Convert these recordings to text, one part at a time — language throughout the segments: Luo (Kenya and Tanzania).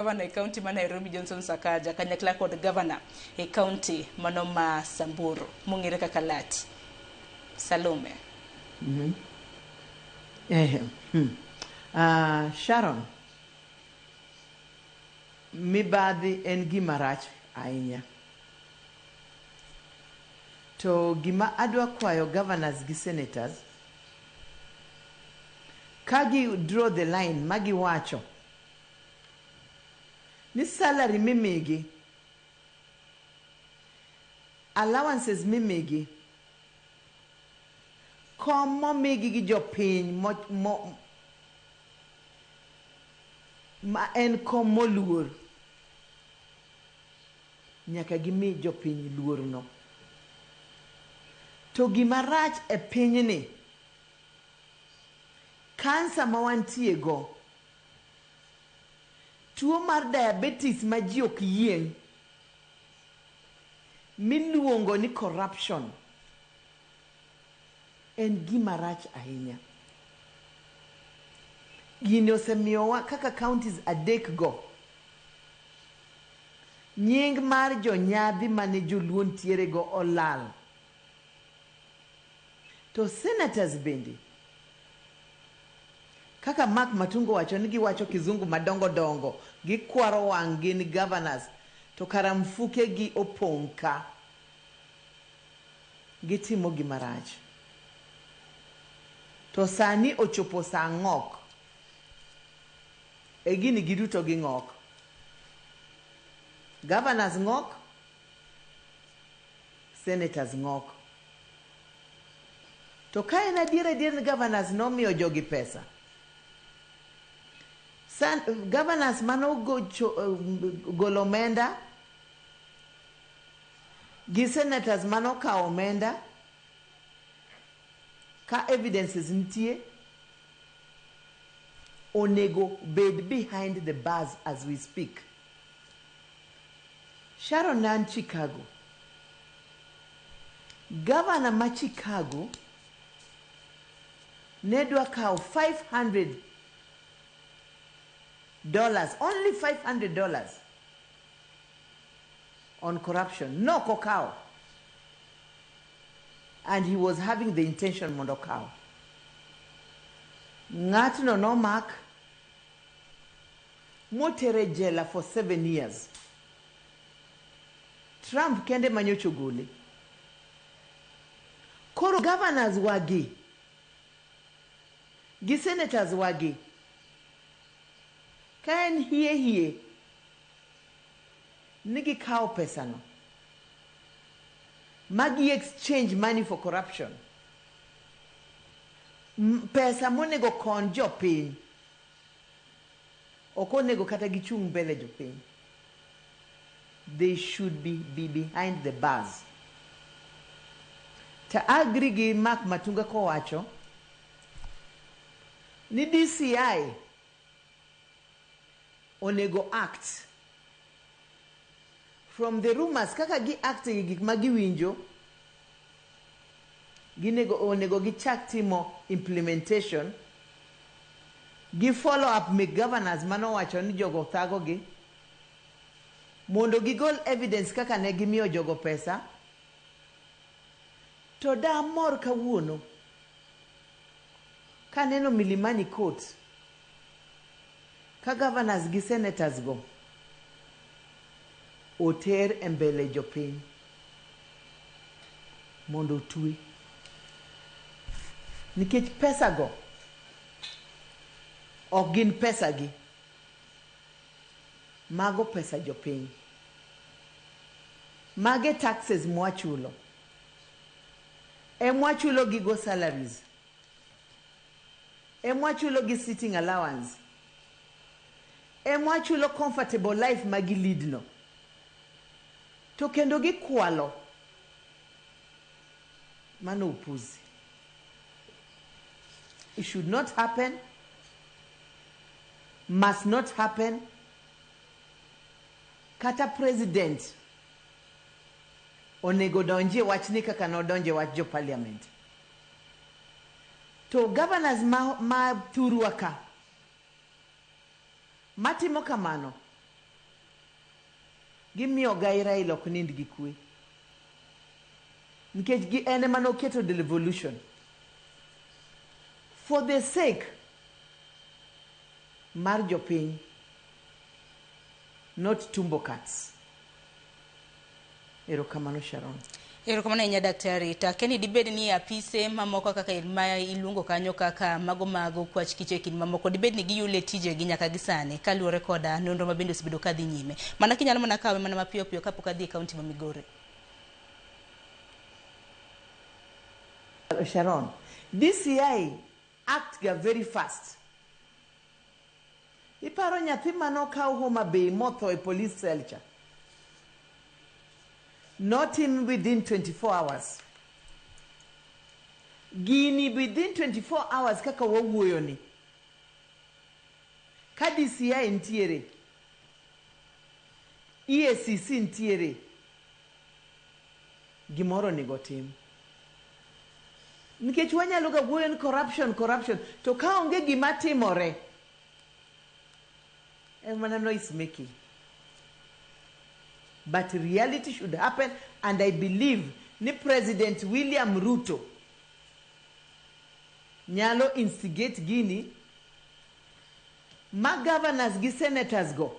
Governor e county ma Nairobi Johnson Sakaja kanyakla kod governor e county mano ma Samburu mong'ere kaka Lati Salome. Sharon, mibadhi en gima rach ahinya. To gima adwa kwayo governors gi senators kagi draw the line magi wacho ni salary mimigi, allowances mimigi, kom momigi gi jopiny ma en kom moluor, nyaka gimi jopiny luor no. To gima rach e pinyni, kansa ma wantie go, tuo mar diabetes ma ji ok yieng', miluongo ni corruption, en gima rach ahinya. Gini osemiyowa kaka counties adek go, nying mar jonyadhi mane joluo ntiere go olal. To senators bende, kaka Mark Matungo wacho ni giwacho kizungu madongo dongo, gikwaro wang' gin governors, to karamfuke gi opong' ka, gitimo gima rach. To sani ochopo sa ng'ok, e gini giduto gi ng'ok. Governors ng'ok, senators ng'ok. To ka en adier ni governors nomiyo jogi pesa, governors mano golo omenda gi senators mano kawo omenda, ka evidences nitie, onego bed behind the bars as we speak. Sharon nan Chicago. Governor ma Chicago nedwa kawo $500, only $500 on corruption. No kokao. And he was having the intention mondo kawo. Ng'atno no mak, motere jela for 7 years. Trump kende manyocho gole. Koro governors wagi, gi senators wagi, ka en hie nigi kawo pesa no, magi exchange money for corruption, pesa monego kon jopiny, ok onego kata gichung' mbele jopiny. They should be behind the bars. Ta agree gi Mark Matunga kowacho ni DCI onego act from the rumors, kaka gi act gi gik ma giwinjo, onego gichak timo implementation, gi follow up me governors mano wacho ni jogo thago gi, mondo gigol evidence kaka ne gimiyo jogo pesa. To da mor kawuono kaneno Milimani Court ka governors gi senators go oter e mbele jopiny mondo otwe, nikech pesa go ok gin pesa gi, mago pesa jopiny, mage taxes mwachulo, mwachulo gi go salaries, mwachulo gi sitting allowance, mwachulo comfortable life magi lead no, to kendo gi kwalo. Mano upuzi. It should not happen, must not happen. Kata president onego donje wachni kaka no donje wach jo parliament. To governors ma thurwa ka matimo kamano gimiyo gaira ilok nind gi kwe nikech gi ene manoketo devolution for the sake mar jopiny, not tumbo cats. Erokamano Sharon. Erokamano nya daktari. Ta keni dibed ni apise mamoko kaka ma iluongo kanyo kaka mago kwach kiche kin mamoko dibed ni giyule tije gi nyaka gisane kaluore koda nonro mabende osebedo kadhi nyime. Mana kinyalo mana kawe mana mapiyo piyo kapok adhi e kaunti ma Migori. Sharon, DCI act very fast. Iparo nyathi manokaw Homa Bay motho e police cell cha. Not in within 24 hours. Gini within 24 hours kaka wawuoyo ni. Ka DCI ntiere. EACC ntiere. Gimoro ni gotim. Nikech wanyalo ga wuoyo ni corruption. To ka onge gima timore. Mana noise making. But reality should happen, and I believe ni President William Ruto nyalo instigate gini ma governors gi senators go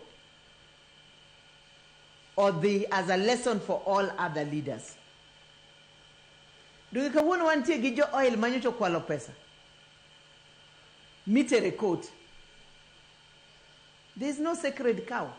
or the as a lesson for all other leaders. Do you kawuono wantie gi jo oil manyocho kwalo pesa mitere court? There is no sacred cow.